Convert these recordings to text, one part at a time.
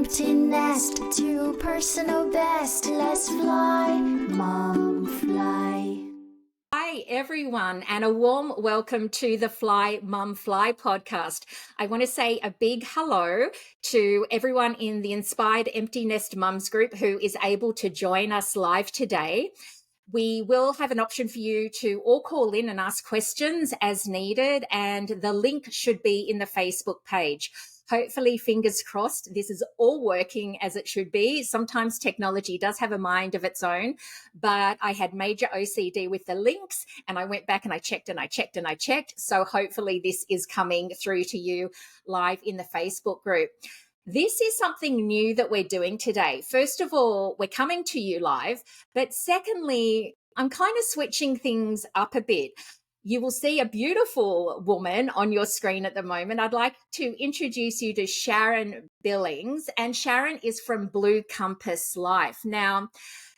empty nest, to personal best. Let's fly, mom, fly. Hi, everyone, and a warm welcome to the Fly Mum Fly podcast. I want to say a big hello to everyone in the Inspired Empty Nest Mums group who is able to join us live today. We will have an option for you to all call in and ask questions as needed, and the link should be in the Facebook page. Hopefully, fingers crossed, this is all working as it should be. Sometimes technology does have a mind of its own, but I had major OCD with the links and I went back and I checked and I checked and I checked. So hopefully this is coming through to you live in the Facebook group. This is something new that we're doing today. First of all, we're coming to you live, but secondly, I'm kind of switching things up a bit. You will see a beautiful woman on your screen at the moment. I'd like to introduce you to Sharon Billings, and Sharon is from Blue Compass Life. Now,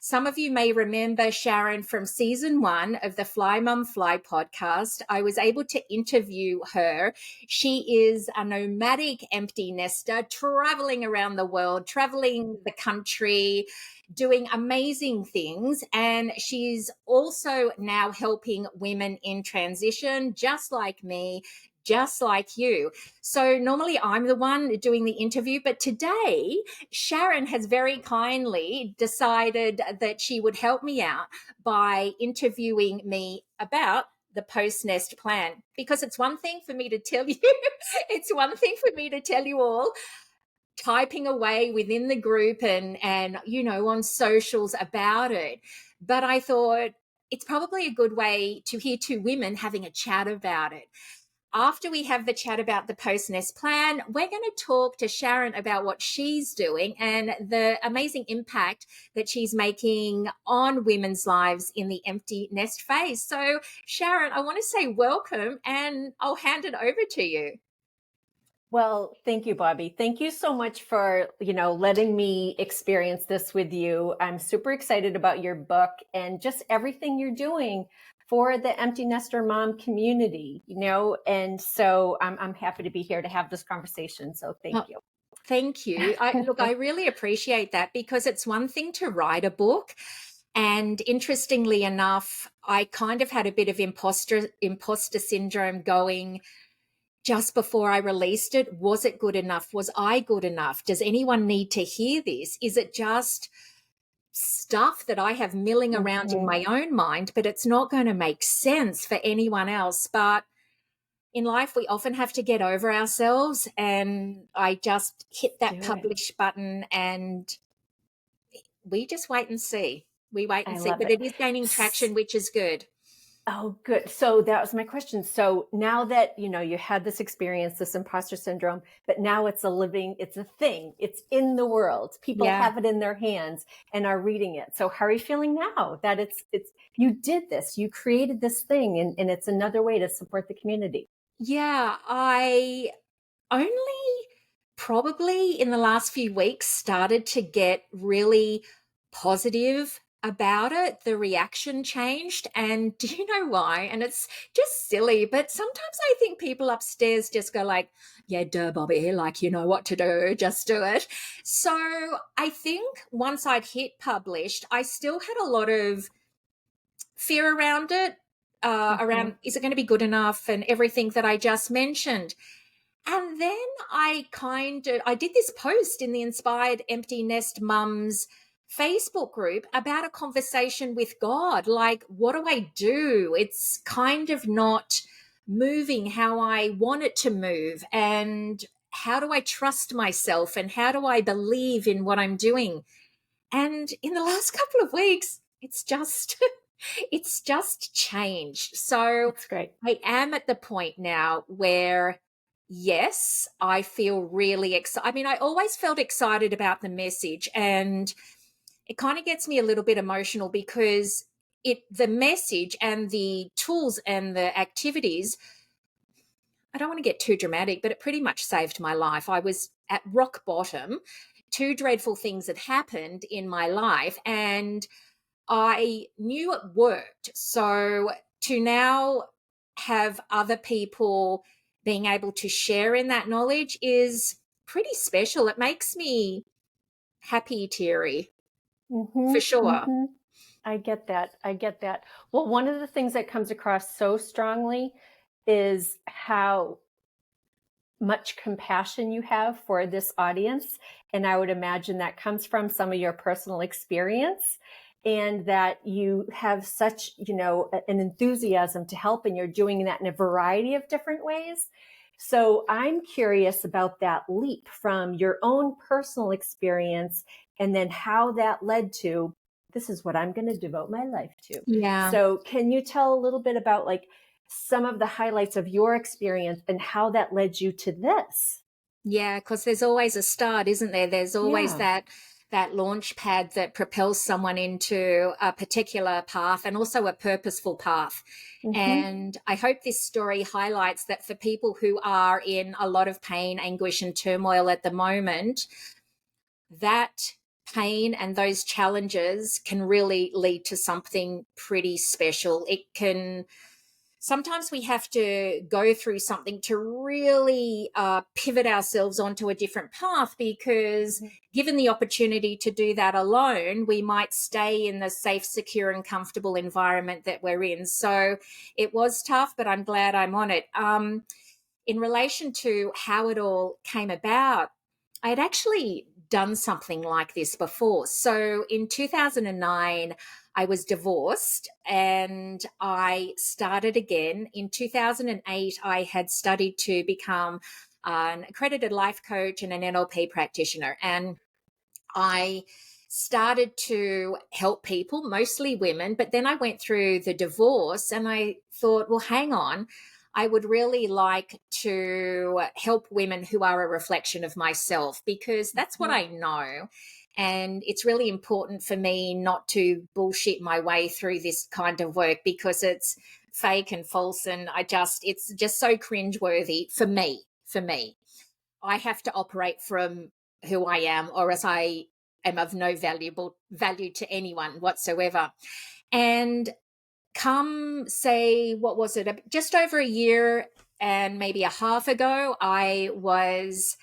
some of you may remember Sharon from season 1 of the Fly Mum Fly podcast. I was able to interview her. She is a nomadic empty nester, traveling around the world, traveling the country, doing amazing things. And she's also now helping women in transition, just like me, just like you. So normally I'm the one doing the interview, but today Sharon has very kindly decided that she would help me out by interviewing me about the post-nest plan, because it's one thing for me to tell you, it's one thing for me to tell you all, typing away within the group and you know, on socials about it. But I thought it's probably a good way to hear two women having a chat about it. After we have the chat about the post-nest plan, we're going to talk to Sharon about what she's doing and the amazing impact that she's making on women's lives in the empty nest phase. So, Sharon, I want to say welcome, and I'll hand it over to you. Well, thank you, Bobbi. Thank you so much for, letting me experience this with you. I'm super excited about your book and just everything you're doing for the empty nester mom community, and so I'm happy to be here to have this conversation. So thank you. Thank you. I really appreciate that, because it's one thing to write a book. And interestingly enough, I kind of had a bit of imposter syndrome going just before I released it. Was it good enough? Was I good enough? Does anyone need to hear this? Is it just stuff that I have milling around in my own mind, but it's not going to make sense for anyone else? But in life, we often have to get over ourselves. And I just hit that publish button, and we just wait and see. We wait and see. But it is gaining traction, which is good. Oh, good. So that was my question. So now that, you had this experience, this imposter syndrome, but now it's a thing. It's in the world. People have it in their hands and are reading it. So how are you feeling now that you did this, you created this thing, and it's another way to support the community? Yeah, I only probably in the last few weeks started to get really positive about it. The reaction changed. And do you know why? And it's just silly, but sometimes I think people upstairs just go like, yeah, duh, Bobbi, like, you know what to do, just do it. So I think once I'd hit published, I still had a lot of fear around it, around, is it going to be good enough, and everything that I just mentioned. And then I did this post in the Inspired Empty Nest Mums Facebook group about a conversation with God. Like, what do I do? It's kind of not moving how I want it to move. And how do I trust myself? And how do I believe in what I'm doing? And in the last couple of weeks, it's just changed. So that's great. I am at the point now where, yes, I feel really excited. I mean, I always felt excited about the message, and it kind of gets me a little bit emotional because the message and the tools and the activities, I don't want to get too dramatic, but it pretty much saved my life. I was at rock bottom. 2 dreadful things had happened in my life, and I knew it worked. So to now have other people being able to share in that knowledge is pretty special. It makes me happy, Terry, Mm-hmm, for sure. mm-hmm. I get that. I get that. Well, one of the things that comes across so strongly is how much compassion you have for this audience. And I would imagine that comes from some of your personal experience, and that you have such, an enthusiasm to help, and you're doing that in a variety of different ways. So I'm curious about that leap from your own personal experience, and then how that led to, this is what I'm going to devote my life to. Yeah. So can you tell a little bit about some of the highlights of your experience and how that led you to this? Yeah, because there's always a start, isn't there? There's always that launch pad that propels someone into a particular path, and also a purposeful path. Mm-hmm. And I hope this story highlights that for people who are in a lot of pain, anguish, and turmoil at the moment, that pain and those challenges can really lead to something pretty special. It can sometimes we have to go through something to really pivot ourselves onto a different path, because given the opportunity to do that alone, we might stay in the safe, secure, and comfortable environment that we're in. So it was tough, but I'm glad I'm on it. In relation to how it all came about, I had actually done something like this before. So in 2009, I was divorced and I started again. In 2008, I had studied to become an accredited life coach and an NLP practitioner. And I started to help people, mostly women, but then I went through the divorce and I thought, well, hang on. I would really like to help women who are a reflection of myself, because that's what I know. And it's really important for me not to bullshit my way through this kind of work, because it's fake and false. And it's just so cringeworthy for me. I have to operate from who I am, or else I am of no value to anyone whatsoever. And come, say, what was it? Just over a year and maybe a half ago, I was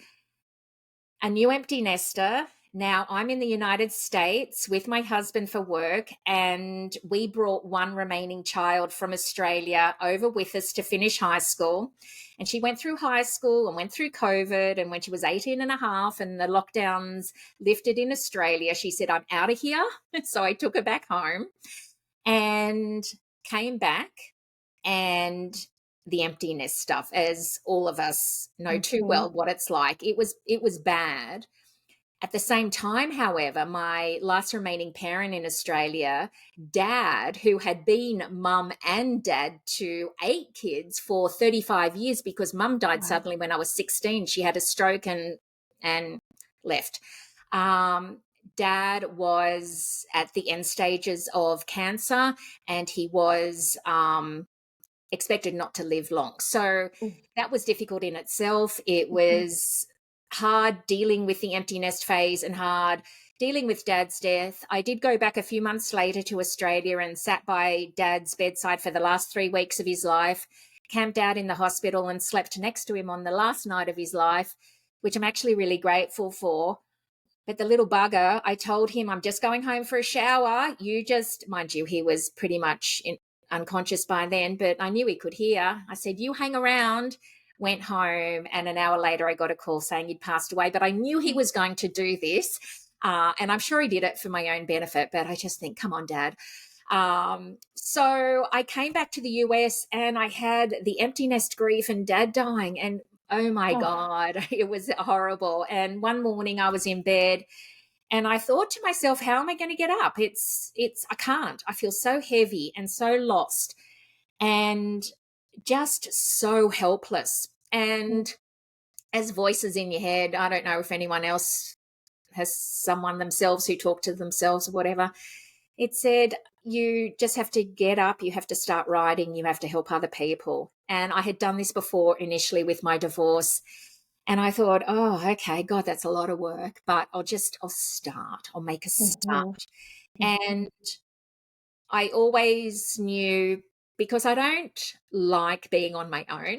a new empty nester. Now I'm in the United States with my husband for work, and we brought one remaining child from Australia over with us to finish high school. And she went through high school and went through COVID. And when she was 18 and a half and the lockdowns lifted in Australia, she said, I'm out of here. So I took her back home and came back, and the emptiness stuff, as all of us know too well what it's like. It was bad. At the same time, however, my last remaining parent in Australia, Dad, who had been mum and dad to 8 kids for 35 years, because mum died suddenly when I was 16. She had a stroke and left. Dad was at the end stages of cancer, and he was expected not to live long. So that was difficult in itself. It was hard dealing with the empty nest phase and hard dealing with Dad's death. I did go back a few months later to Australia and sat by Dad's bedside for the last 3 weeks of his life, camped out in the hospital and slept next to him on the last night of his life, which I'm actually really grateful for. But the little bugger, I told him, I'm just going home for a shower. Mind you, he was pretty much unconscious by then, but I knew he could hear. I said, you hang around. Went home, and an hour later I got a call saying he'd passed away. But I knew he was going to do this, and I'm sure he did it for my own benefit, but I just think, come on, Dad. So I came back to the US, and I had the empty nest grief and Dad dying, and oh my God, it was horrible. And one morning I was in bed and I thought to myself, how am I going to get up? I can't. I feel so heavy and so lost and just so helpless. And as voices in your head, I don't know if anyone else has someone themselves who talk to themselves or whatever. It said, you just have to get up, you have to start writing, you have to help other people. And I had done this before initially with my divorce. And I thought, oh, okay, God, that's a lot of work, but I'll start. I'll make a start. And I always knew because I don't like being on my own,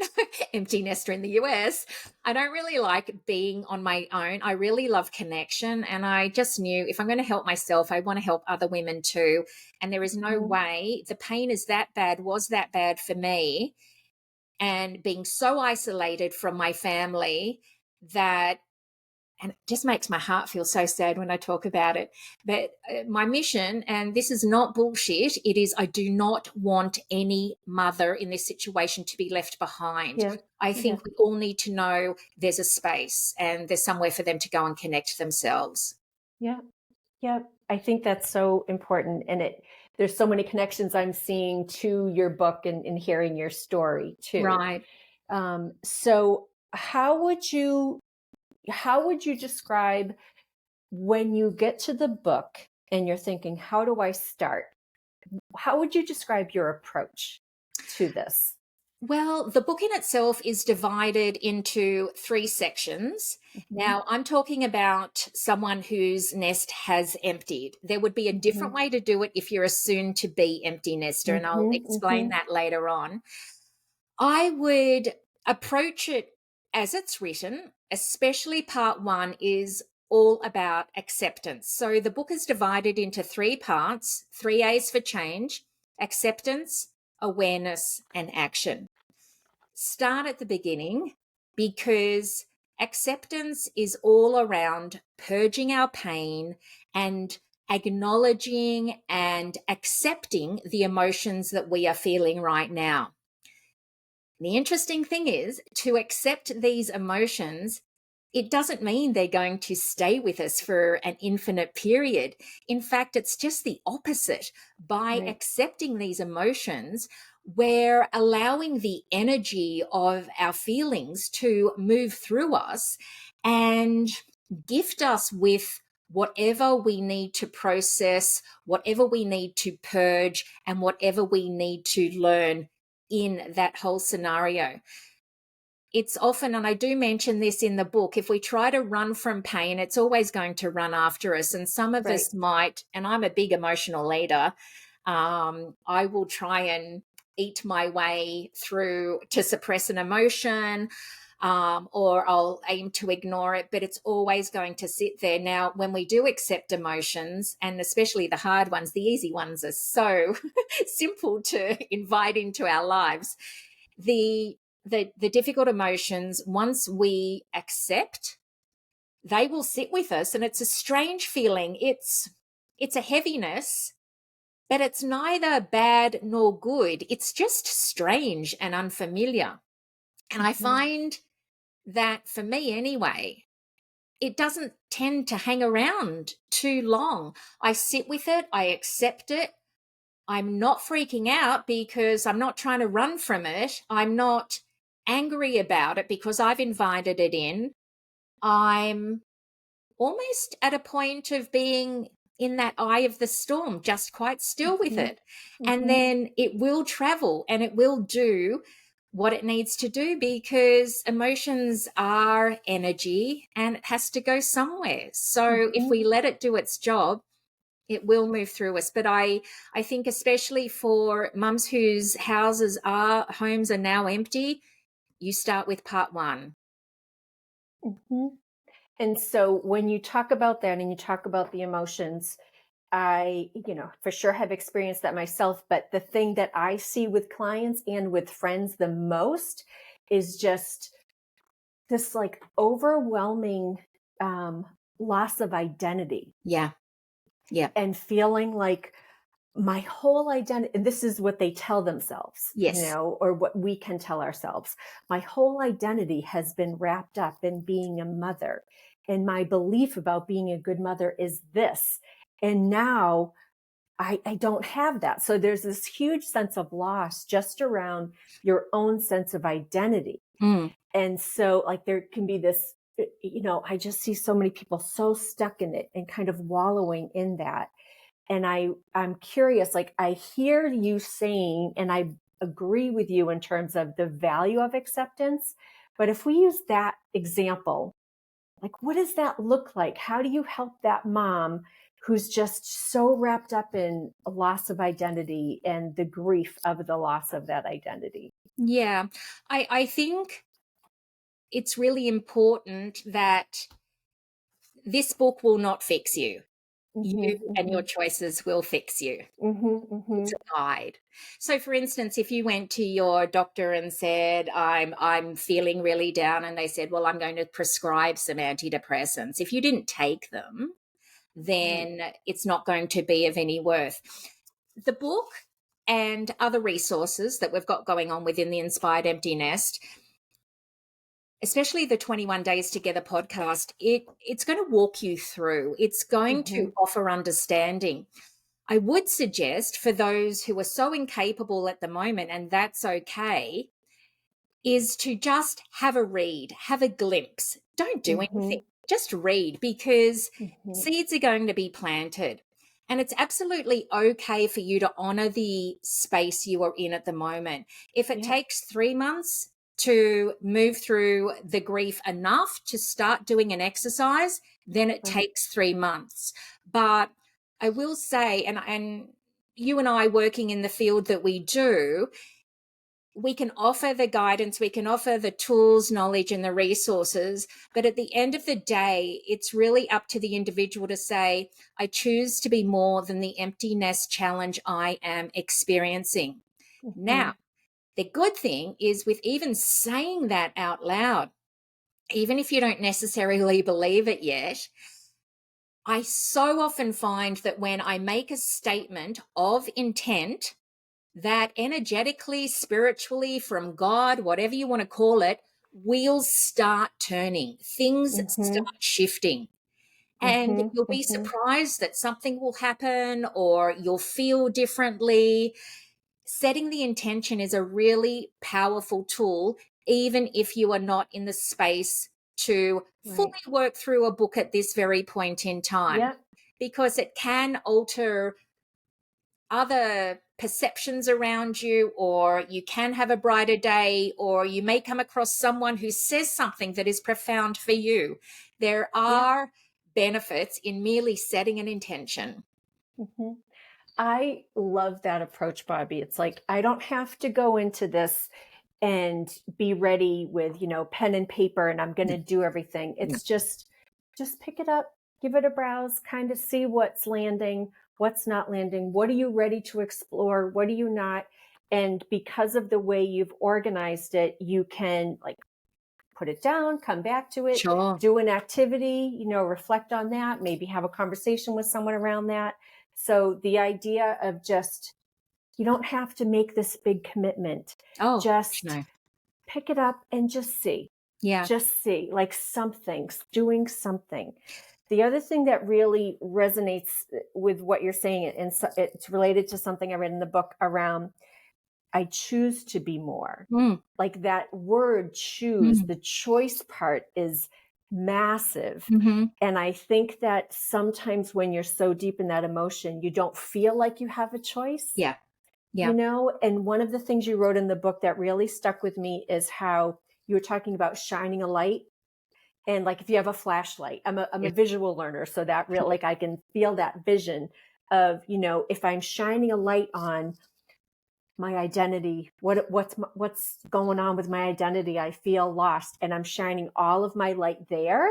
empty nester in the US. I don't really like being on my own. I really love connection. And I just knew if I'm going to help myself, I want to help other women too. And there is no way the pain is that bad, was that bad for me. And being so isolated from my family that, and it just makes my heart feel so sad when I talk about it. But my mission, and this is not bullshit, it is I do not want any mother in this situation to be left behind. Yeah. I think we all need to know there's a space and there's somewhere for them to go and connect themselves. Yeah. Yeah. I think that's so important. And there's so many connections I'm seeing to your book and hearing your story too. Right. So how would you describe when you get to the book and you're thinking, how do I start? How would you describe your approach to this? Well, the book in itself is divided into 3 sections. Now, I'm talking about someone whose nest has emptied. There would be a different way to do it if you're a soon-to-be empty nester, and I'll explain that later on. I would approach it as it's written, especially part 1 is all about acceptance. So the book is divided into 3 parts, 3 A's for change: acceptance, awareness, and action. Start at the beginning, because acceptance is all around purging our pain and acknowledging and accepting the emotions that we are feeling right now. The interesting thing is, to accept these emotions, it doesn't mean they're going to stay with us for an infinite period. In fact, it's just the opposite. By accepting these emotions, we're allowing the energy of our feelings to move through us and gift us with whatever we need to process, whatever we need to purge, and whatever we need to learn in that whole scenario. It's often, and I do mention this in the book, if we try to run from pain, it's always going to run after us. And some of us might, and I'm a big emotional leader, I will try and eat my way through to suppress an emotion, or I'll aim to ignore it, but it's always going to sit there. Now, when we do accept emotions, and especially the hard ones, the easy ones are so simple to invite into our lives. The difficult emotions, once we accept, they will sit with us, and it's a strange feeling. It's a heaviness, but it's neither bad nor good. It's just strange and unfamiliar. And I find that, for me anyway, it doesn't tend to hang around too long. I sit with it, I accept it. I'm not freaking out because I'm not trying to run from it. I'm not angry about it because I've invited it in. I'm almost at a point of being in that eye of the storm, just quite still with it. And then it will travel and it will do what it needs to do, because emotions are energy and it has to go somewhere. So if we let it do its job, it will move through us. But I think especially for mums whose homes are now empty, you start with part 1. And so when you talk about that and you talk about the emotions, I, for sure have experienced that myself. But the thing that I see with clients and with friends the most is just this like overwhelming loss of identity. Yeah. Yeah. And feeling like my whole identity, and this is what they tell themselves, or what we can tell ourselves. My whole identity has been wrapped up in being a mother. And my belief about being a good mother is this. And now I don't have that. So there's this huge sense of loss just around your own sense of identity. And so like there can be this, I just see so many people so stuck in it and kind of wallowing in that. And I'm curious, like I hear you saying, and I agree with you in terms of the value of acceptance, but if we use that example Like, what does that look like? How do you help that mom who's just so wrapped up in a loss of identity and the grief of the loss of that identity? Yeah. I think it's really important that this book will not fix you. Mm-hmm, You and your mm-hmm, choices will fix you. mm-hmm, mm-hmm. It's a guide. So for instance, if you went to your doctor and said, I'm feeling really down, and they said, well, I'm going to prescribe some antidepressants. If you didn't take them, Right. then it's not going to be of any worth. The book and other resources that we've got going on within the Inspired Empty Nest, especially the 21 Days Together podcast, it's going to walk you through. It's going Mm-hmm, to offer understanding. I would suggest for those who are so incapable at the moment, and that's okay, is to just have a read, have a glimpse. Don't do mm-hmm, anything, just read, because mm-hmm. seeds are going to be planted. And it's absolutely okay for you to honor the space you are in at the moment. If it Yeah, takes 3 months to move through the grief enough to start doing an exercise, then it right. takes 3 months. But I will say, and you and I working in the field that we do, we can offer the guidance, we can offer the tools, knowledge, and the resources. But at the end of the day, it's really up to the individual to say, I choose to be more than the empty nest challenge I am experiencing. Mm-hmm. Now, the good thing is with even saying that out loud, even if you don't necessarily believe it yet, I so often find that when I make a statement of intent, that energetically, spiritually, from God, whatever you want to call it, wheels start turning, things Mm-hmm. start shifting. And Mm-hmm. you'll be Mm-hmm. surprised that something will happen or you'll feel differently. Setting the intention is a really powerful tool, even if you are not in the space to fully Right. work through a book at this very point in time, Yeah. because it can alter other perceptions around you, or you can have a brighter day, or you may come across someone who says something that is profound for you. There Yeah. are benefits in merely setting an intention. Mm-hmm. I love that approach, Bobby. It's like, I don't have to go into this and be ready with, pen and paper and I'm going No, to do everything. no. It's just pick it up, give it a browse, kind of see what's landing, what's not landing. What are you ready to explore? What are you not? And because of the way you've organized it, you can like put it down, come back to it, Sure. do an activity, reflect on that, maybe have a conversation with someone around that. So the idea of just, you don't have to make this big commitment. Oh, Just no. pick it up and Yeah. just see like something, doing something. The other thing that really resonates with what you're saying, and so it's related to something I read in the book around, I choose to be more. Mm, Like that word choose, mm, the choice part is massive. mm-hmm. And I think that sometimes when you're so deep in that emotion, you don't feel like you have a choice, Yeah. Yeah. And one of the things you wrote in the book that really stuck with me is how you were talking about shining a light. And like, if you have a flashlight, I'm Yeah. a visual learner. So that real, like I can feel that vision of, if I'm shining a light on my identity, what's going on with my identity, I feel lost, and I'm shining all of my light there,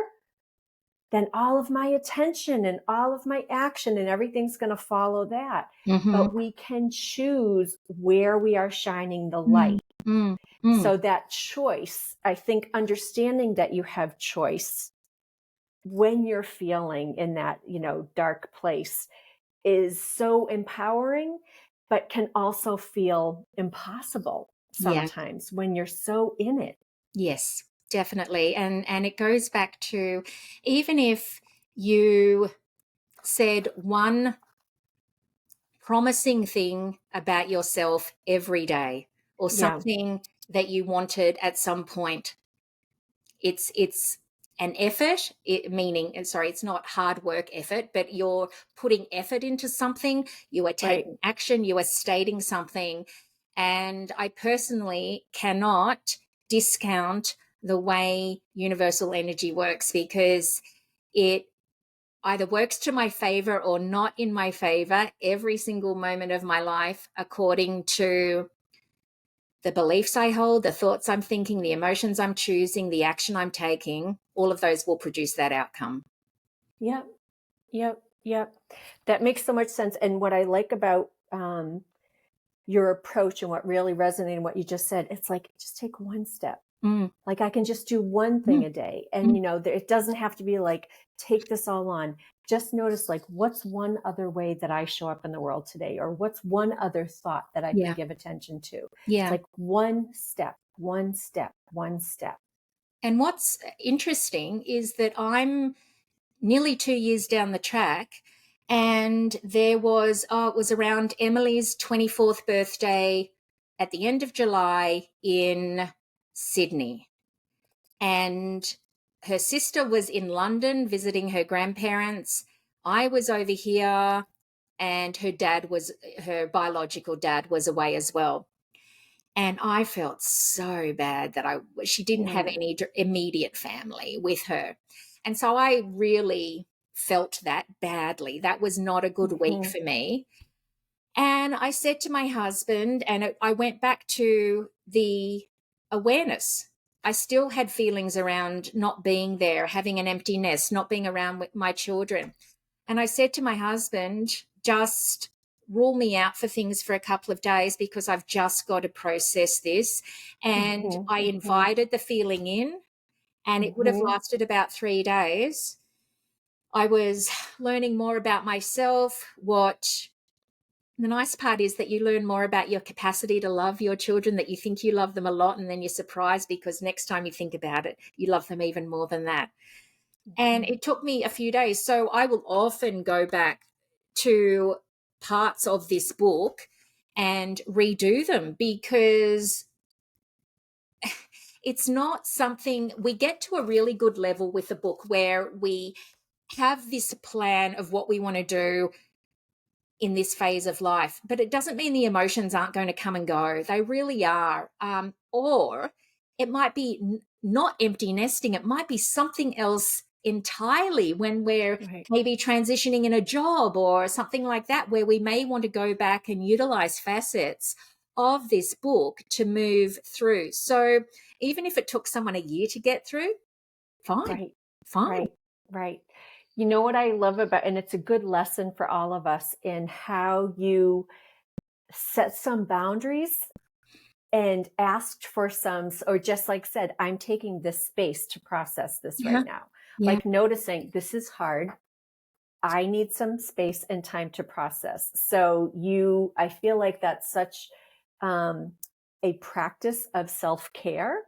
then all of my attention and all of my action and everything's going to follow that. Mm-hmm. But we can choose where we are shining the Mm, light. mm, mm. So that choice, I think understanding that you have choice when you're feeling in that, dark place is so empowering, but can also feel impossible Yeah. sometimes when you're so in it. Yes, definitely. And it goes back to, even if you said one promising thing about yourself every day, or Yeah, something that you wanted at some point, it's an effort, meaning, sorry, it's not hard work effort, but you're putting effort into something, you are right. taking action, you are stating something. And I personally cannot discount the way universal energy works, because it either works to my favor or not in my favor every single moment of my life, according to the beliefs I hold, the thoughts I'm thinking, the emotions I'm choosing, the action I'm taking. All of those will produce that outcome. Yep. Yep. Yep. That makes so much sense. And what I like about your approach and what really resonated in what you just said, it's like, just take one step. Like I can just do one thing a day. And, it doesn't have to be like, take this all on. Just notice, like, what's one other way that I show up in the world today? Or what's one other thought that I can give attention to? It's like one step, one step, one step. And what's interesting is that I'm nearly 2 years down the track, and there was, it was around Emily's 24th birthday at the end of July in Sydney. And her sister was in London visiting her grandparents. I was over here, and her biological dad was away as well. And I felt so bad that she didn't have any immediate family with her. And so I really felt that badly. That was not a good week for me. And I said to my husband, and I went back to the awareness. I still had feelings around not being there, having an empty nest, not being around with my children. And I said to my husband, just rule me out for things for a couple of days, because I've just got to process this. And I invited the feeling in, and it would have lasted about 3 days. I was learning more about myself. The nice part is that you learn more about your capacity to love your children, that you think you love them a lot, and then you're surprised because next time you think about it, you love them even more than that. And it took me a few days. So I will often go back to parts of this book and redo them, because it's not something we get to a really good level with the book where we have this plan of what we want to do in this phase of life, but it doesn't mean the emotions aren't going to come and go. They really are. Or it might be not empty nesting. It might be something else entirely, when we're maybe transitioning in a job or something like that, where we may want to go back and utilize facets of this book to move through. So even if it took someone a year to get through, fine. Right. You know what I love about, and it's a good lesson for all of us, in how you set some boundaries and asked for some, or just like said, I'm taking this space to process this right now. Like noticing, this is hard. I need some space and time to process. So I feel like that's such a practice of self-care,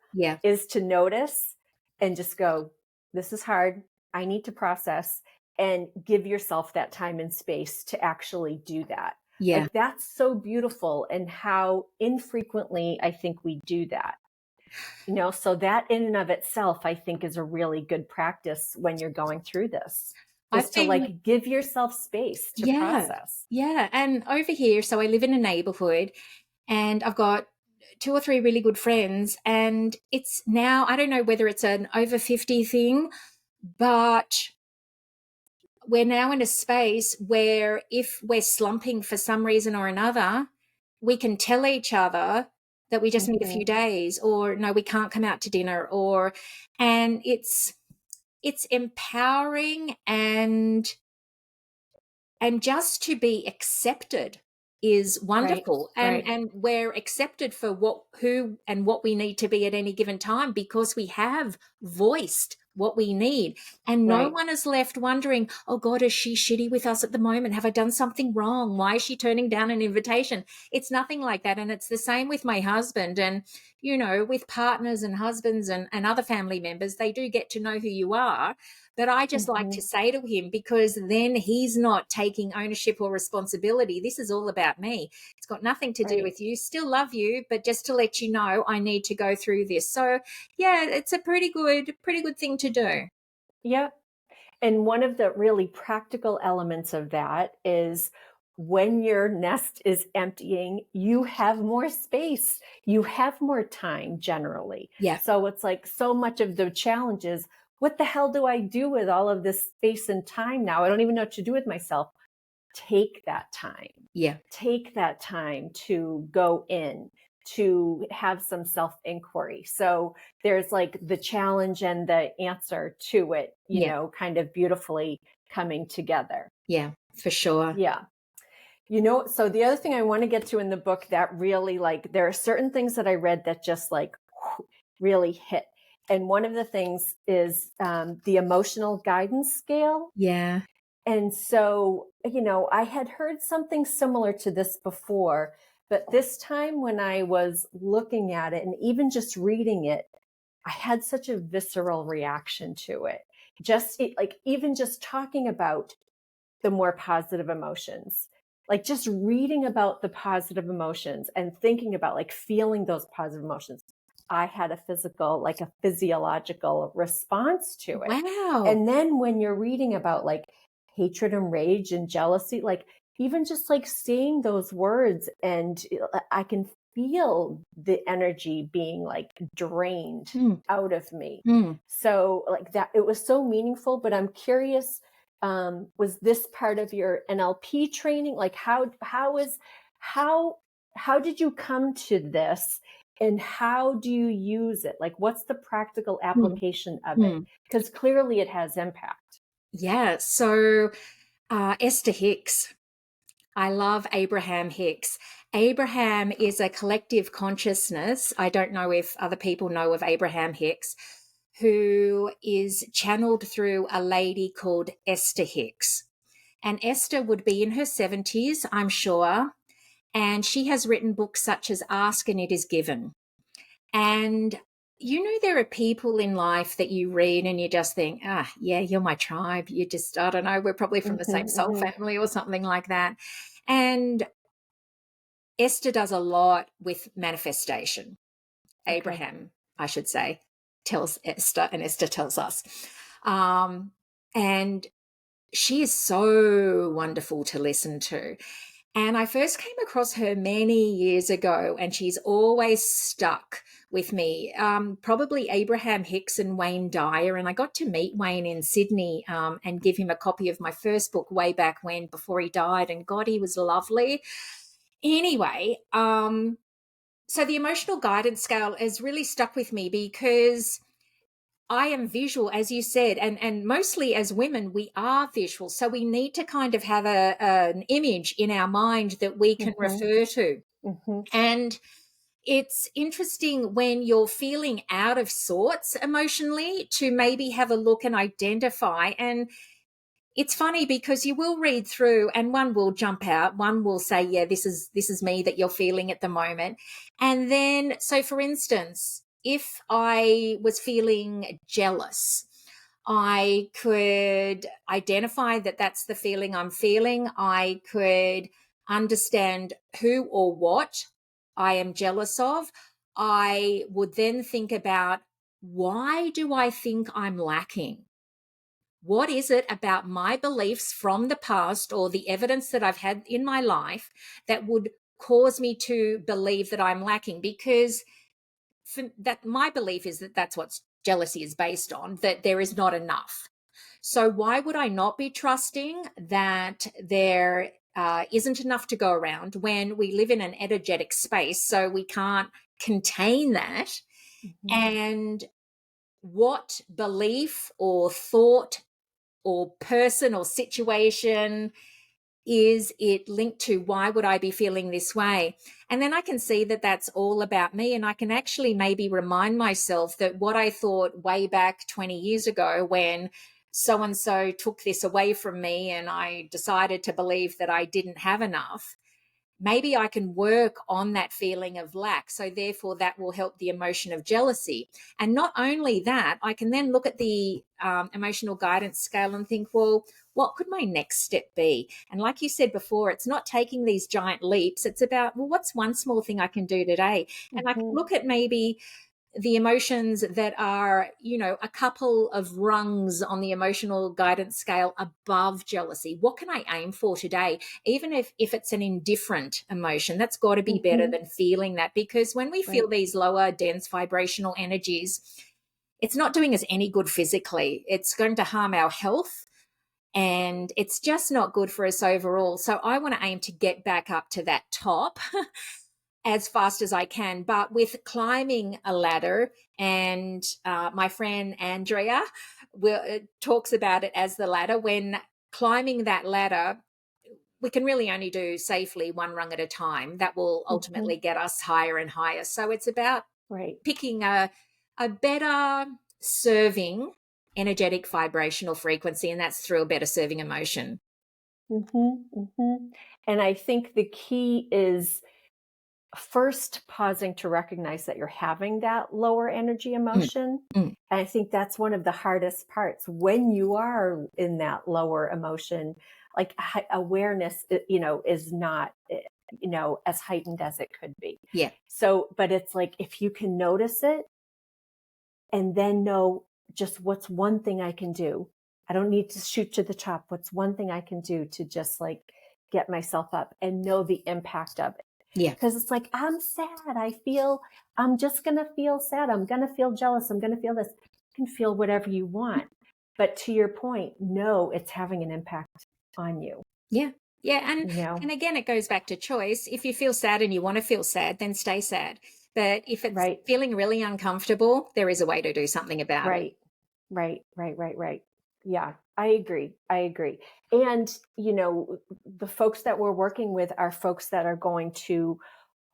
is to notice and just go, this is hard. I need to process, and give yourself that time and space to actually do that. Like, that's so beautiful, and how infrequently I think we do that. So that in and of itself, I think, is a really good practice when you're going through this. Just to like give yourself space to process. Yeah. And over here, so I live in a neighborhood, and I've got 2 or 3 really good friends, and it's now, I don't know whether it's an over 50 thing, but we're now in a space where if we're slumping for some reason or another, we can tell each other that we just need a few days, or no, we can't come out to dinner, and it's empowering, and just to be accepted is wonderful. And we're accepted for who and what we need to be at any given time, because we have voiced what we need. And no one is left wondering, oh God, is she shitty with us at the moment? Have I done something wrong? Why is she turning down an invitation? It's nothing like that. And it's the same with my husband, and, with partners and husbands and other family members. They do get to know who you are. But I just like to say to him, because then he's not taking ownership or responsibility. This is all about me. It's got nothing to do with you. Still love you, but just to let you know, I need to go through this. So yeah, it's a pretty good thing to do. Yep. And one of the really practical elements of that is, when your nest is emptying, you have more space, you have more time generally. Yeah. So it's like so much of the challenge is, what the hell do I do with all of this space and time now? I don't even know what to do with myself. Take that time. Yeah. Take that time to go in, to have some self-inquiry. So there's like the challenge and the answer to it, you Yeah. know, kind of beautifully coming together. Yeah, for sure. Yeah. You know, so the other thing I want to get to in the book that really, like, there are certain things that I read that just like really hit. And one of the things is the emotional guidance scale. Yeah. And so, you know, I had heard something similar to this before, but this time when I was looking at it and even just reading it, I had such a visceral reaction to it. Like even just talking about the more positive emotions, like just reading about the positive emotions and thinking about like feeling those positive emotions. I had a physiological response to it. Wow. And then when you're reading about like hatred and rage and jealousy, like even just like seeing those words, and I can feel the energy being like drained out of me. So like that, it was so meaningful. But I'm curious, was this part of your NLP training? Like how did you come to this, and how do you use it? Like, what's the practical application of it? Because clearly it has impact. Yeah. So Esther Hicks. I love Abraham Hicks. Abraham is a collective consciousness. I don't know if other people know of Abraham Hicks, who is channeled through a lady called Esther Hicks. And Esther would be in her 70s, I'm sure. And she has written books such as Ask and It Is Given. And you know, there are people in life that you read and you just think, yeah, you're my tribe. You just, I don't know, we're probably from the same soul family or something like that. And Esther does a lot with manifestation. Okay. Abraham, I should say, tells Esther, and Esther tells us. And she is so wonderful to listen to. And I first came across her many years ago, and she's always stuck with me. Probably Abraham Hicks and Wayne Dyer. And I got to meet Wayne in Sydney and give him a copy of my first book way back when, before he died. And God, he was lovely. Anyway, so the emotional guidance scale has really stuck with me because I am visual, as you said, and mostly as women, we are visual. So we need to kind of have an image in our mind that we can refer to. And it's interesting when you're feeling out of sorts emotionally to maybe have a look and identify. And it's funny because you will read through and one will jump out. One will say, yeah, this is me that you're feeling at the moment. And then, so for instance, if I was feeling jealous, I could identify that that's the feeling I'm feeling. I could understand who or what I am jealous of. I would then think about, why do I think I'm lacking? What is it about my beliefs from the past or the evidence that I've had in my life that would cause me to believe that I'm lacking? Because that my belief is that that's what jealousy is based on, that there is not enough. So why would I not be trusting that there isn't enough to go around when we live in an energetic space, so we can't contain that? And what belief or thought or person or situation is it linked to? Why would I be feeling this way? And then I can see that that's all about me. And I can actually maybe remind myself that what I thought way back 20 years ago when so-and-so took this away from me and I decided to believe that I didn't have enough, maybe I can work on that feeling of lack. So therefore that will help the emotion of jealousy. And not only that, I can then look at the emotional guidance scale and think, well, what could my next step be? And like you said before, it's not taking these giant leaps. It's about, well, what's one small thing I can do today? And I can look at maybe the emotions that are, a couple of rungs on the emotional guidance scale above jealousy. What can I aim for today? Even if it's an indifferent emotion, that's got to be better than feeling that, because when we feel these lower, dense vibrational energies, it's not doing us any good physically. It's going to harm our health, and it's just not good for us overall. So I want to aim to get back up to that top as fast as I can. But with climbing a ladder, and my friend Andrea talks about it as the ladder, when climbing that ladder, we can really only do safely one rung at a time. That will ultimately get us higher and higher. So it's about picking a better serving energetic vibrational frequency, and that's through a better serving emotion. And I think the key is first pausing to recognize that you're having that lower energy emotion. And I think that's one of the hardest parts when you are in that lower emotion, like awareness, is not, as heightened as it could be. Yeah. So, but it's like, if you can notice it and then know just what's one thing I can do. I don't need to shoot to the top. What's one thing I can do to just like get myself up and know the impact of it? Yeah. Because it's like, I'm sad. I'm just going to feel sad. I'm going to feel jealous. I'm going to feel this. You can feel whatever you want. But to your point, no, it's having an impact on you. Yeah. Yeah. And again, it goes back to choice. If you feel sad and you want to feel sad, then stay sad. But if it's feeling really uncomfortable, there is a way to do something about it. Right. Yeah, I agree. And, the folks that we're working with are folks that are going to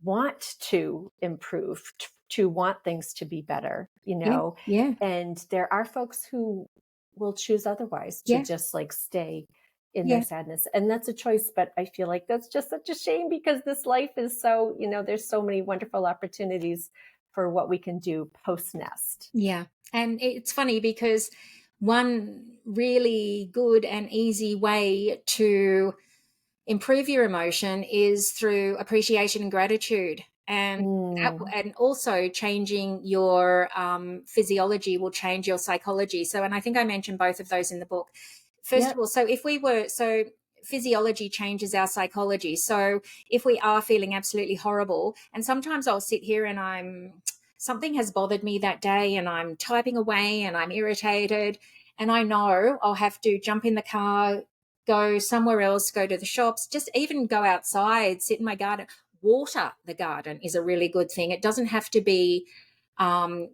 want to improve, to want things to be better, Yeah. And there are folks who will choose otherwise to just like stay in their sadness. And that's a choice. But I feel like that's just such a shame, because this life is so, there's so many wonderful opportunities for what we can do post-nest. Yeah. And it's funny because one really good and easy way to improve your emotion is through appreciation and gratitude. And also changing your physiology will change your psychology. So, and I think I mentioned both of those in the book. First of all, so physiology changes our psychology. So if we are feeling absolutely horrible, and sometimes I'll sit here and something has bothered me that day, and I'm typing away and I'm irritated, and I know I'll have to jump in the car, go somewhere else, go to the shops, just even go outside, sit in my garden. Water the garden is a really good thing. It doesn't have to be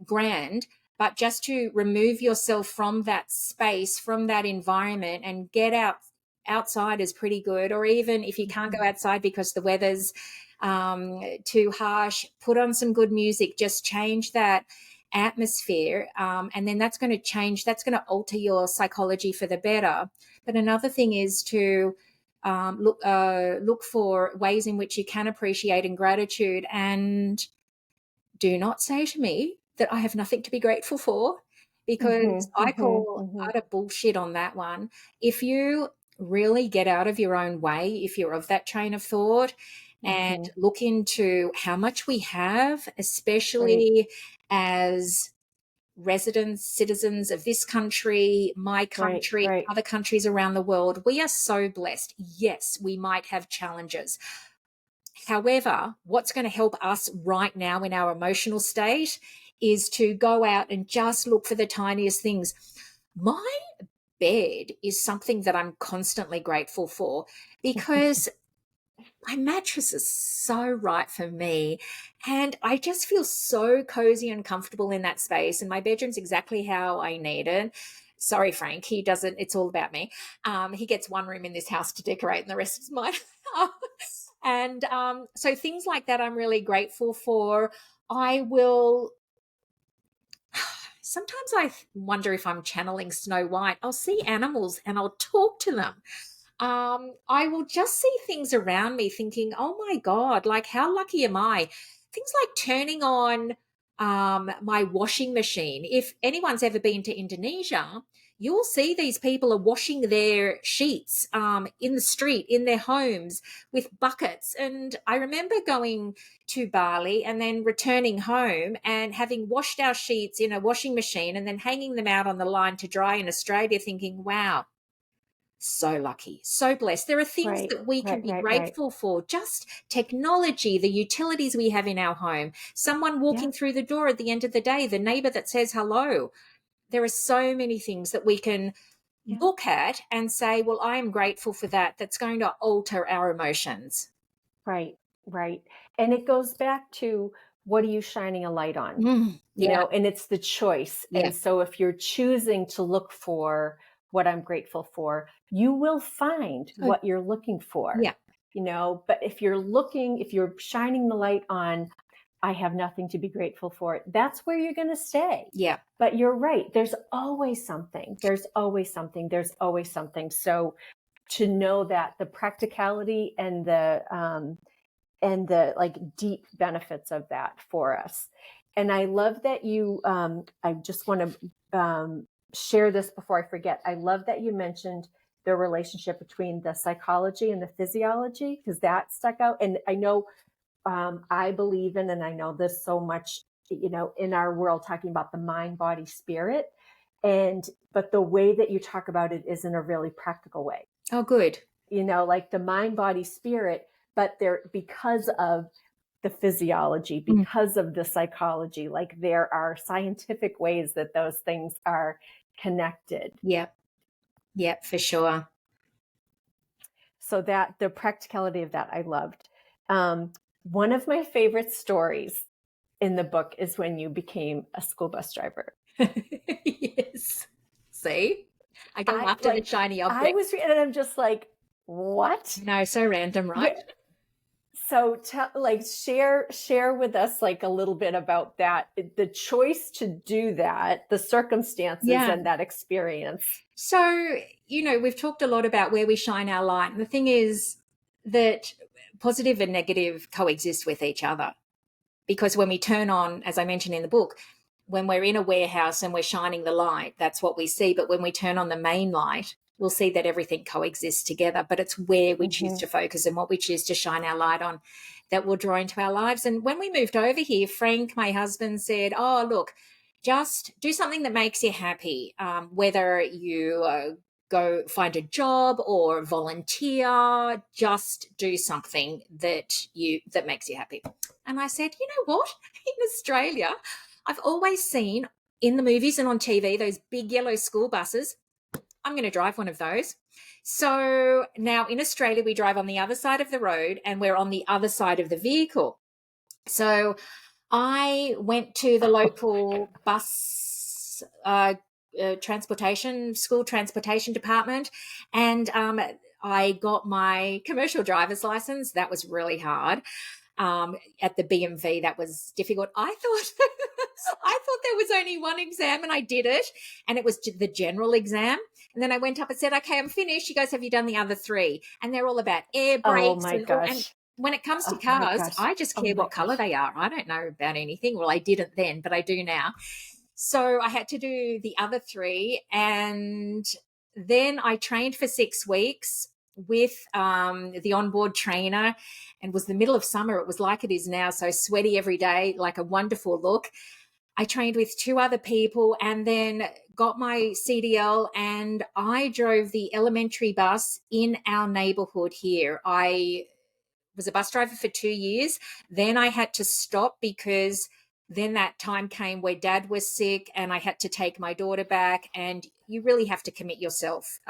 grand, but just to remove yourself from that space, from that environment, and get outside is pretty good. Or even if you can't go outside because the weather's too harsh, put on some good music, just change that atmosphere, and then that's going to alter your psychology for the better. But another thing is to look for ways in which you can appreciate and gratitude, and do not say to me that I have nothing to be grateful for, because I call utter bullshit on that one. If you really get out of your own way, if you're of that train of thought, and look into how much we have, especially as residents, citizens of this country, my country, other countries around the world, we are so blessed. Yes, we might have challenges. However, what's going to help us right now in our emotional state is to go out and just look for the tiniest things. My bed is something that I'm constantly grateful for, because my mattress is so right for me, and I just feel so cozy and comfortable in that space, and my bedroom's exactly how I need it. Sorry, Frank, he doesn't, it's all about me. He gets one room in this house to decorate and the rest is mine. And so things like that I'm really grateful for. Sometimes I wonder if I'm channeling Snow White. I'll see animals and I'll talk to them. I will just see things around me thinking, oh my God, like how lucky am I? Things like turning on my washing machine. If anyone's ever been to Indonesia, you'll see these people are washing their sheets in the street, in their homes with buckets. And I remember going to Bali and then returning home and having washed our sheets in a washing machine and then hanging them out on the line to dry in Australia, thinking, wow, so lucky, so blessed. There are things that we can be grateful for, just technology, the utilities we have in our home, someone walking through the door at the end of the day, the neighbor that says hello. There are so many things that we can look at and say, well, I am grateful for that. That's going to alter our emotions. Right. And it goes back to, what are you shining a light on? You know, and it's the choice. And so if you're choosing to look for what I'm grateful for, you will find what you're looking for. You know, but if you're shining the light on, I have nothing to be grateful for, that's where you're going to stay. But you're right. There's always something. So to know that the practicality and the like deep benefits of that for us. And I love that you, I just want to share this before I forget. I love that you mentioned the relationship between the psychology and the physiology, because that stuck out. And I know I believe in, and I know this so much, you know, in our world, talking about the mind, body, spirit. But the way that you talk about it is in a really practical way. Oh, good. You know, like the mind, body, spirit, but because of the physiology, because of the psychology, like there are scientific ways that those things are connected. Yep, for sure. So that the practicality of that I loved. One of my favorite stories in the book is when you became a school bus driver. Yes. See? I go after the shiny object. I was reading and I'm just like, what? No, so random, right? So share with us like a little bit about that, the choice to do that, the circumstances and that experience. So, you know, we've talked a lot about where we shine our light. And the thing is that positive and negative coexist with each other. Because when we turn on, as I mentioned in the book, when we're in a warehouse and we're shining the light, that's what we see. But when we turn on the main light, we'll see that everything coexists together. But it's where we choose to focus and what we choose to shine our light on that will draw into our lives. And when we moved over here, Frank, my husband, said, oh, look, just do something that makes you happy, whether you go find a job or volunteer, just do something that makes you happy. And I said, you know what? In Australia, I've always seen in the movies and on TV those big yellow school buses. I'm going to drive one of those. So now in Australia, we drive on the other side of the road and we're on the other side of the vehicle. So I went to the local bus school transportation department, and I got my commercial driver's license. That was really hard. At the BMV, that was difficult. I thought there was only one exam, and I did it, and it was the general exam. And then I went up and said, okay, I'm finished. You guys, have you done the other three? And they're all about air brakes. Oh my gosh. And when it comes to cars, I just care what color they are. I don't know about anything. Well, I didn't then, but I do now. So I had to do the other three. And then I trained for 6 weeks with the onboard trainer, and was the middle of summer. It was like it is now, so sweaty every day, like a wonderful look. I trained with 2 other people and then got my CDL, and I drove the elementary bus in our neighborhood here. I was a bus driver for 2 years. Then I had to stop because then that time came where Dad was sick and I had to take my daughter back, and you really have to commit yourself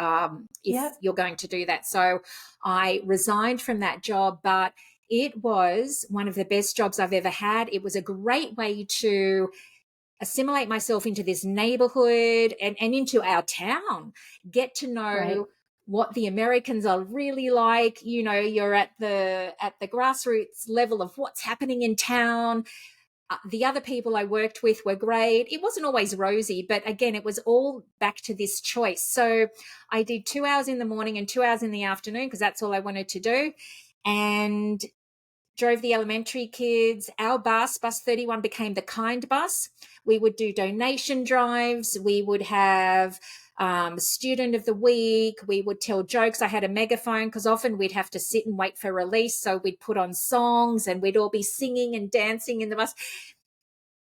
if you're going to do that. So I resigned from that job, but it was one of the best jobs I've ever had. It was a great way to assimilate myself into this neighborhood and into our town, get to know what the Americans are really like. You know, you're at the grassroots level of what's happening in town. The other people I worked with were great. It wasn't always rosy, but again, it was all back to this choice. So I did 2 hours in the morning and 2 hours in the afternoon because that's all I wanted to do, and drove the elementary kids. Our bus 31, became the Kind bus. We would do donation drives. We would have student of the week. We would tell jokes. I had a megaphone because often we'd have to sit and wait for release. So we'd put on songs and we'd all be singing and dancing in the bus.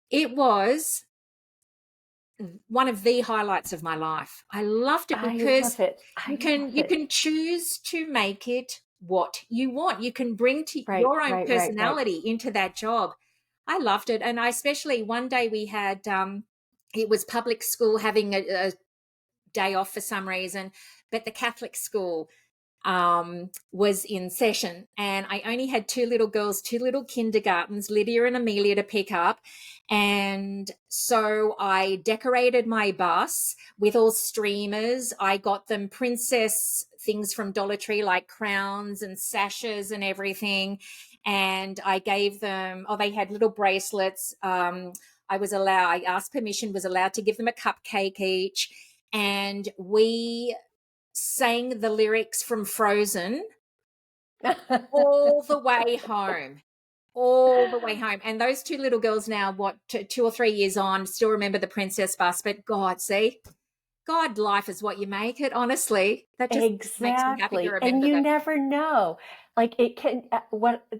It was one of the highlights of my life. I loved it because you can choose to make it what you want. You can bring to your own personality into that job. I loved it. And I especially one day we had it was public school having a day off for some reason, but the Catholic school was in session, and I only had two little girls, two little kindergartens, Lydia and Amelia, to pick up. And so I decorated my bus with all streamers. I got them princess things from Dollar Tree, like crowns and sashes and everything. And I gave them, they had little bracelets. I asked permission, was allowed to give them a cupcake each. And we sang the lyrics from Frozen all the way home. And those two little girls now, 2 or 3 years on, still remember the princess bus. But God, life is what you make it, honestly. That just makes me happy to remember. And you never know. Like it can,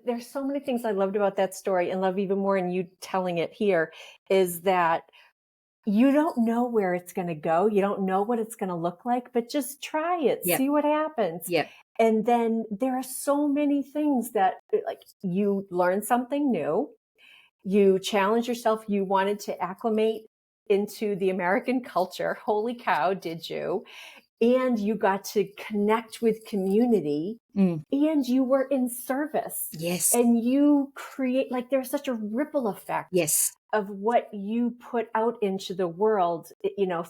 there's so many things I loved about that story, and love even more in you telling it here, is that you don't know where it's going to go. You don't know what it's going to look like, but just try it, see what happens. Yep. And then there are so many things that, like, you learn something new, you challenge yourself. You wanted to acclimate into the American culture. Holy cow, did you? And you got to connect with community, and you were in service. Yes. And you create, like, there's such a ripple effect. Yes. Of what you put out into the world,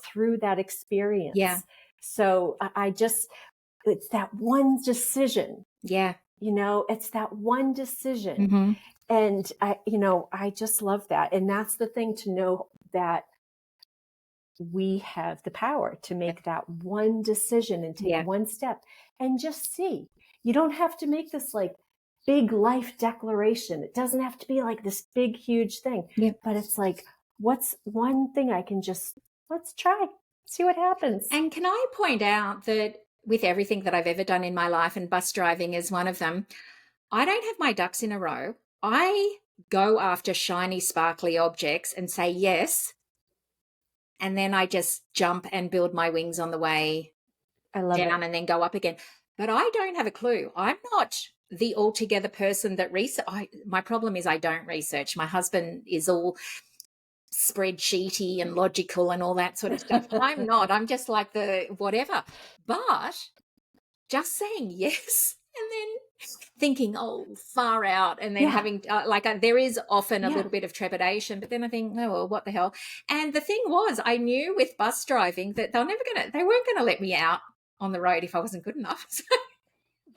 through that experience. Yeah. So it's that one decision. Yeah. It's that one decision. And I just love that. And that's the thing, to know that we have the power to make that one decision and take one step and just see. You don't have to make this like big life declaration. It doesn't have to be like this big, huge thing, but it's like, what's one thing I can let's try, see what happens. And can I point out that with everything that I've ever done in my life, and bus driving is one of them, I don't have my ducks in a row. I go after shiny, sparkly objects and say yes. And then I just jump and build my wings on the way down and then go up again. But I don't have a clue. I'm not the altogether person that my problem is I don't research. My husband is all spreadsheety and logical and all that sort of stuff. I'm not. I'm just like the whatever. But just saying yes and then thinking, far out, and then having there is often a little bit of trepidation, but then I think, oh, well, what the hell? And the thing was, I knew with bus driving that they weren't going to let me out on the road if I wasn't good enough.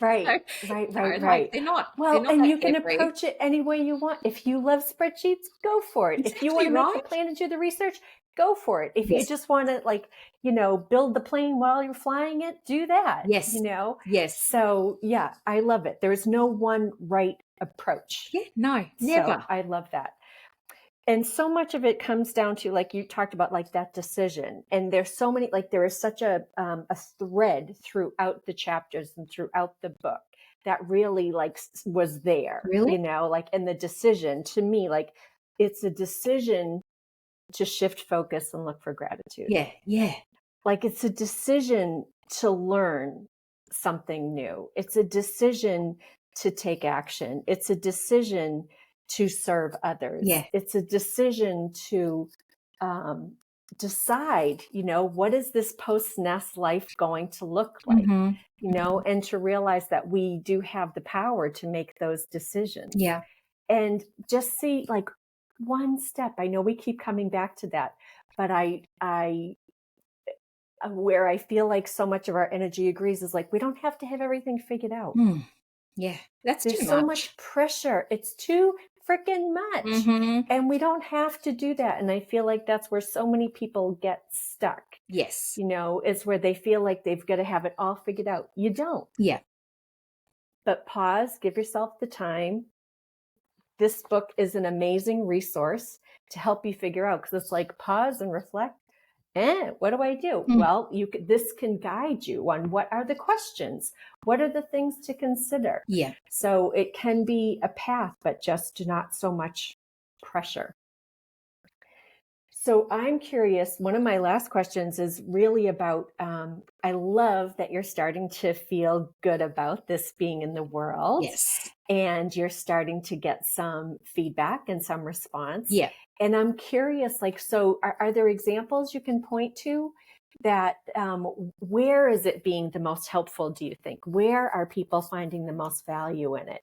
Right. Like, they're not. Well, they're not and you can approach it any way you want. If you love spreadsheets, go for it. If you want to make the plan and do the research, go for it. If you just want to build the plane while you're flying it, do that. Yes. Yes. So I love it. There's no one right approach. Yeah, no, never. So I love that. And so much of it comes down to, like you talked about, like that decision. And there's so many, like there is such a thread throughout the chapters and throughout the book that really was there, really? And the decision, to me, like it's a decision to shift focus and look for gratitude. Yeah. Yeah. Like it's a decision to learn something new. It's a decision to take action. It's a decision to serve others. Yeah. It's a decision to decide, what is this post-nest life going to look like, and to realize that we do have the power to make those decisions. Yeah. And just see like one step. I know we keep coming back to that, but where I feel like so much of our energy agrees is like, we don't have to have everything figured out. Yeah. There's so much pressure. It's too freaking much. And we don't have to do that. And I feel like that's where so many people get stuck. Yes. Is where they feel like they've got to have it all figured out. You don't. Yeah. But pause, give yourself the time. This book is an amazing resource to help you figure out, because it's like pause and reflect What do I do? Well, this can guide you on what are the questions, what are the things to consider. Yeah. So it can be a path, but just not so much pressure. So I'm curious, one of my last questions is really about, I love that you're starting to feel good about this being in the world. Yes. And you're starting to get some feedback and some response. Yeah. And I'm curious, like, so are there examples you can point to that, where is it being the most helpful, do you think? Where are people finding the most value in it?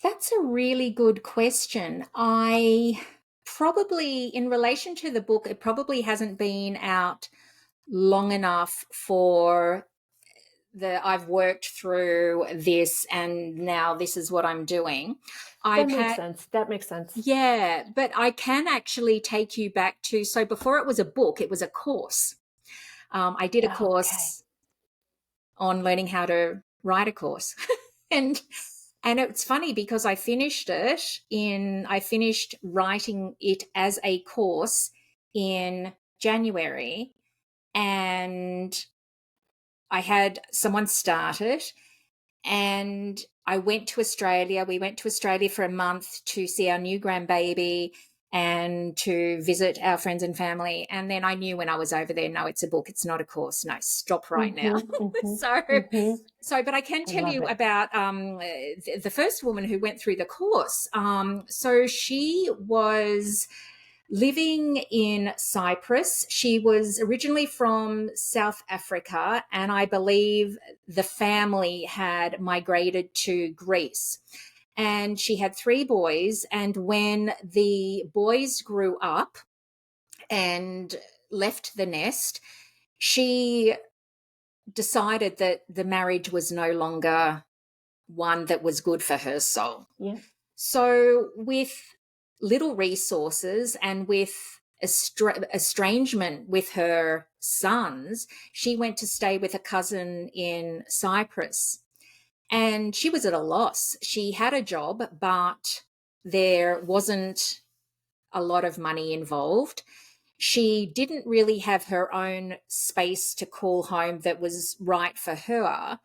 That's a really good question. I probably, in relation to the book, it probably hasn't been out long enough for I've worked through this and now this is what I'm doing. That makes sense. Yeah, but I can actually take you back to, so before it was a book, it was a course. I did a course on learning how to write a course. and it's funny because I finished writing it as a course in January, and I had someone start it, and I went to Australia. We went to Australia for a month to see our new grandbaby and to visit our friends and family. And then I knew when I was over there, no, it's a book. It's not a course. No, stop right now. But I can tell you about the first woman who went through the course. So she was living in Cyprus. She was originally from South Africa, and I believe the family had migrated to Greece. And she had 3 boys. And when the boys grew up and left the nest, she decided that the marriage was no longer one that was good for her soul. Yeah. So with little resources and with estrangement with her sons, she went to stay with a cousin in Cyprus. And she was at a loss. She had a job, but there wasn't a lot of money involved. She didn't really have her own space to call home that was right for her.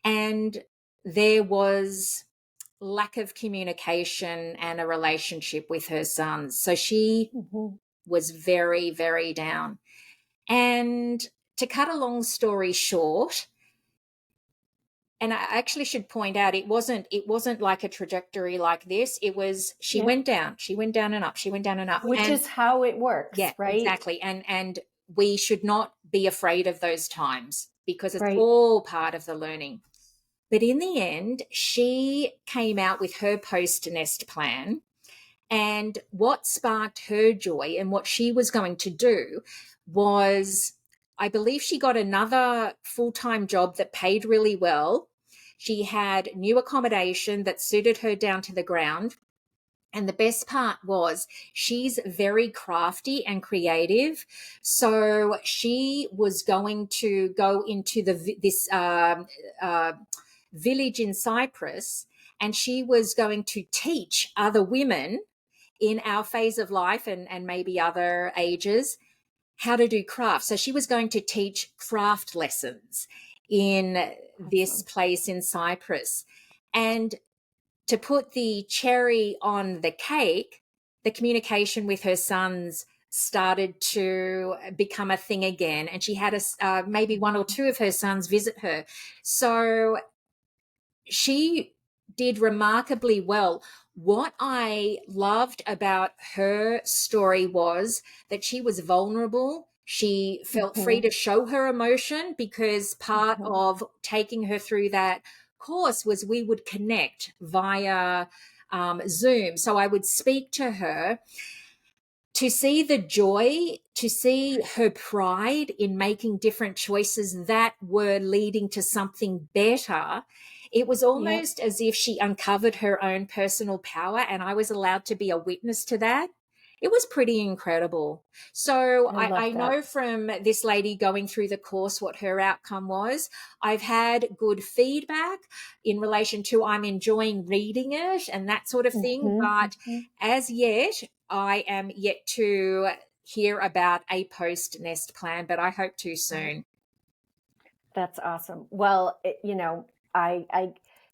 And there was lack of communication and a relationship with her sons. So she was very, very down. And to cut a long story short, and I actually should point out, it wasn't like a trajectory like this. It was, she went down and up, she went down and up. Which is how it works, right? Exactly. And we should not be afraid of those times because it's all part of the learning. But in the end, she came out with her post-nest plan. And what sparked her joy and what she was going to do was, I believe she got another full-time job that paid really well. She had new accommodation that suited her down to the ground. And the best part was she's very crafty and creative. So she was going to go into this village in Cyprus, and she was going to teach other women in our phase of life and maybe other ages how to do craft. So she was going to teach craft lessons in this place in Cyprus. And to put the cherry on the cake, the communication with her sons started to become a thing again. And she had maybe 1 or 2 of her sons visit her. So she did remarkably well. What I loved about her story was that she was vulnerable. She felt free to show her emotion, because part of taking her through that course was we would connect via Zoom. So I would speak to her. To see the joy, to see her pride in making different choices that were leading to something better, it was almost as if she uncovered her own personal power, and I was allowed to be a witness to that. It was pretty incredible. So I know from this lady going through the course what her outcome was. I've had good feedback in relation to I'm enjoying reading it and that sort of thing. But as yet, I am yet to hear about a post nest plan, but I hope too soon. That's awesome. Well, I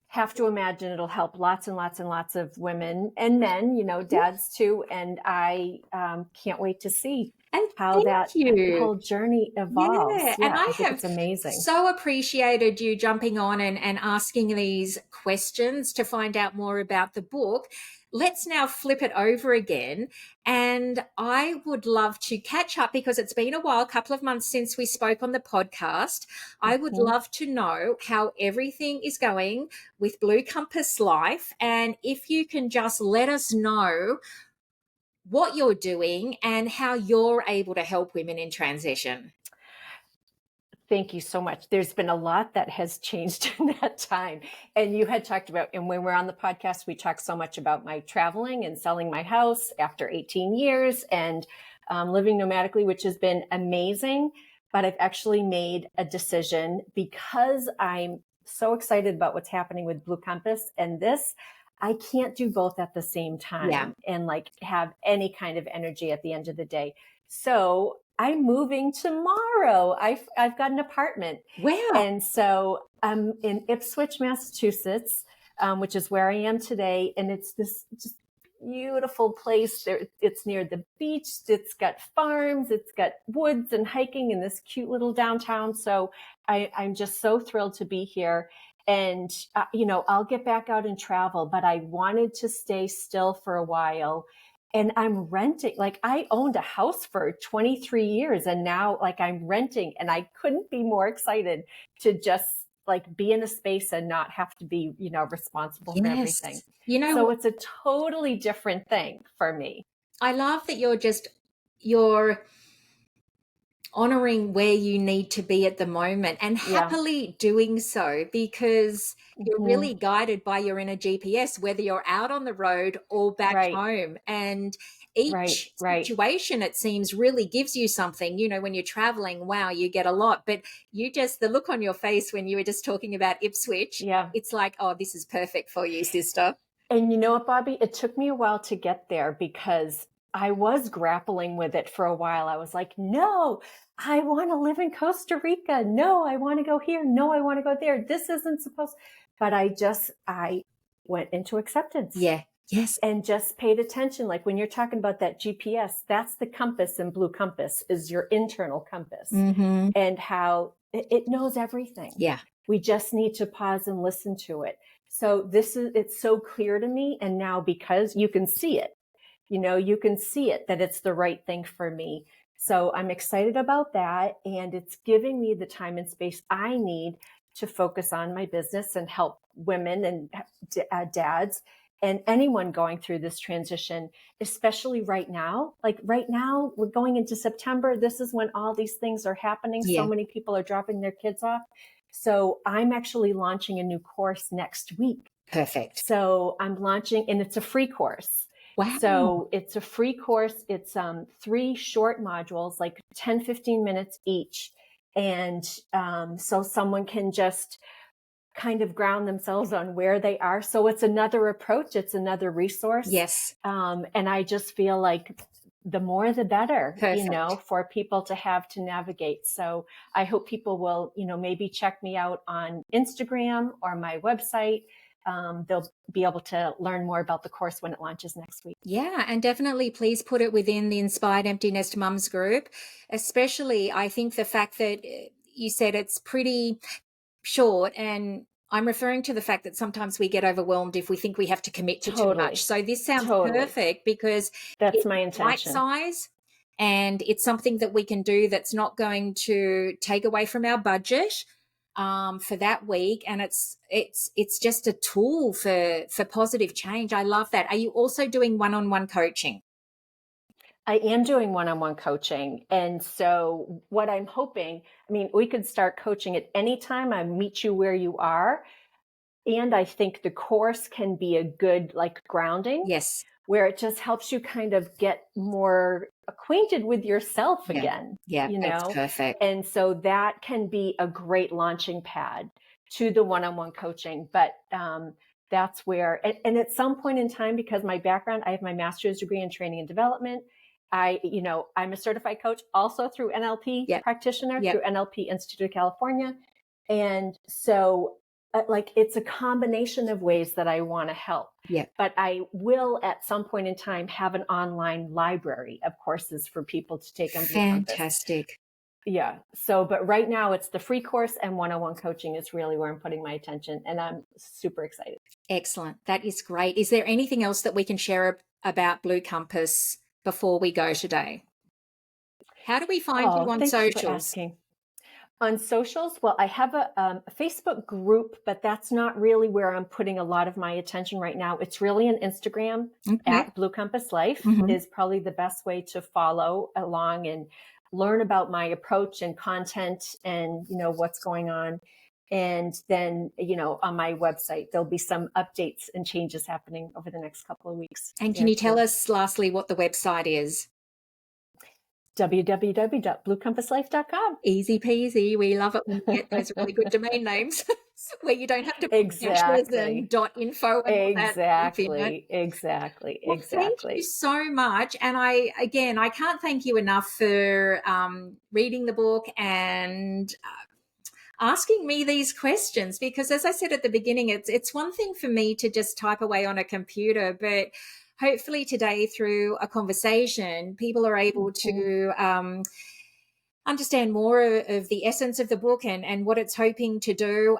have to imagine it'll help lots and lots and lots of women and men, dads too. And I can't wait to see And how thank that you. whole journey evolves. Yeah, Yeah, and I I think have it's amazing. so appreciated you jumping on and asking these questions to find out more about the book. Let's now flip it over again. And I would love to catch up because it's been a while, a couple of months since we spoke on the podcast. I would love to know how everything is going with Blue Compass Life. And if you can just let us know what you're doing and how you're able to help women in transition. Thank you so much. There's been a lot that has changed in that time. And you had talked about, and when we're on the podcast, we talk so much about my traveling and selling my house after 18 years and living nomadically, which has been amazing. But I've actually made a decision because I'm so excited about what's happening with Blue Compass and this. I can't do both at the same time and like have any kind of energy at the end of the day. So I'm moving tomorrow. I've got an apartment. Wow. And so I'm in Ipswich, Massachusetts, which is where I am today. And it's this just beautiful place. It's near the beach. It's got farms. It's got woods and hiking in this cute little downtown. So I'm just so thrilled to be here. And, I'll get back out and travel, but I wanted to stay still for a while. And I'm renting, like I owned a house for 23 years and now like I'm renting and I couldn't be more excited to just like be in a space and not have to be, responsible for everything. So it's a totally different thing for me. I love that you're honoring where you need to be at the moment and happily doing so because you're really guided by your inner GPS, whether you're out on the road or back home. And each situation, it seems, really gives you something. When you're traveling, wow, you get a lot. But the look on your face when you were just talking about Ipswich, it's like, oh, this is perfect for you, sister. And you know what, Bobbi? It took me a while to get there because I was grappling with it for a while. I was like, no, I want to live in Costa Rica. No, I want to go here. No, I want to go there. This isn't supposed. But I went into acceptance. Yeah. Yes. And just paid attention. Like when you're talking about that GPS, that's the compass in Blue Compass is your internal compass and how it knows everything. Yeah. We just need to pause and listen to it. So it's so clear to me. And now because you can see it, you can see it that it's the right thing for me. So I'm excited about that. And it's giving me the time and space I need to focus on my business and help women and dads and anyone going through this transition, especially right now. Like right now, we're going into September. This is when all these things are happening. So many people are dropping their kids off. So I'm actually launching a new course next week. Perfect. So I'm launching, and it's a free course. Wow. So it's a free course. It's 3 short modules, like 10, 15 minutes each. And so someone can just kind of ground themselves on where they are. So it's another approach. It's another resource. Yes. And I just feel like the more, the better, Perfect. for people to have to navigate. So I hope people will, maybe check me out on Instagram or my website. They'll be able to learn more about the course when it launches next week. Yeah, and definitely please put it within the Inspired Empty Nest Mums group, especially I think the fact that you said it's pretty short, and I'm referring to the fact that sometimes we get overwhelmed if we think we have to commit to too much. So this sounds perfect because that's my intention. Right size, and it's something that we can do that's not going to take away from our budget for that week, and it's just a tool for positive change. I love that. Are you also doing one-on-one coaching? I am doing one-on-one coaching. And so what I'm hoping, we could start coaching at any time. I meet you where you are. And I think the course can be a good grounding. Yes. Where it just helps you kind of get more acquainted with yourself again. Yeah, that's perfect. And so that can be a great launching pad to the one-on-one coaching. But that's where, and at some point in time, because my background, I have my master's degree in training and development. I'm a certified coach also through NLP practitioner through NLP Institute of California. And so it's a combination of ways that I want to help. Yeah. But I will at some point in time have an online library of courses for people to take on Blue Compass. Fantastic. Yeah. So, but right now it's the free course, and one-on-one coaching is really where I'm putting my attention, and I'm super excited. Excellent. That is great. Is there anything else that we can share about Blue Compass before we go today? How do we find you on socials? For asking. On socials, well, I have a Facebook group, but that's not really where I'm putting a lot of my attention right now. It's really an Instagram at Blue Compass Life is probably the best way to follow along and learn about my approach and content and, what's going on. And then, on my website, there'll be some updates and changes happening over the next couple of weeks. And can you tell us lastly what the website is? www.bluecompasslife.com. Easy peasy. We love it when we get those really good domain names where you don't have to put exactly and .info and exactly. Well, thank you so much. And I can't thank you enough for reading the book and asking me these questions, because as I said at the beginning, it's one thing for me to just type away on a computer, but hopefully today through a conversation, people are able to understand more of the essence of the book and what it's hoping to do.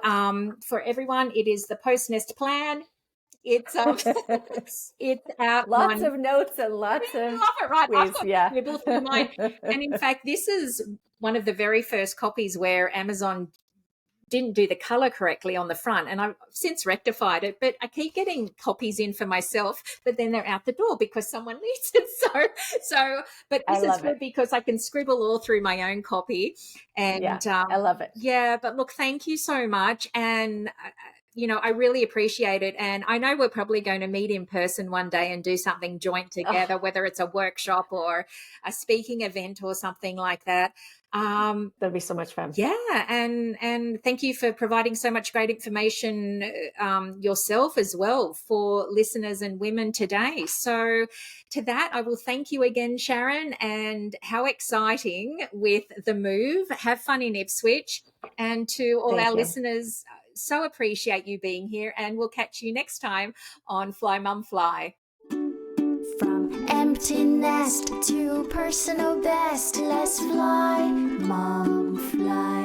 For everyone, it is the post-nest plan. It's it's out lots of notes and lots of ways. Scribble through mine. And in fact, this is one of the very first copies where Amazon didn't do the color correctly on the front, and I've since rectified it, but I keep getting copies in for myself, but then they're out the door because someone needs it. But this is good because I can scribble all through my own copy, and I love it. Yeah, but look, thank you so much, and I really appreciate it, and I know we're probably going to meet in person one day and do something joint together, whether it's a workshop or a speaking event or something like that. That'd be so much fun. Yeah, and thank you for providing so much great information yourself as well for listeners and women today. So to that, I will thank you again, Sharon, and how exciting with the move. Have fun in Ipswich, and to all our listeners, so appreciate you being here, and we'll catch you next time on Fly Mum Fly. From empty nest to personal best, let's fly, Mum, fly.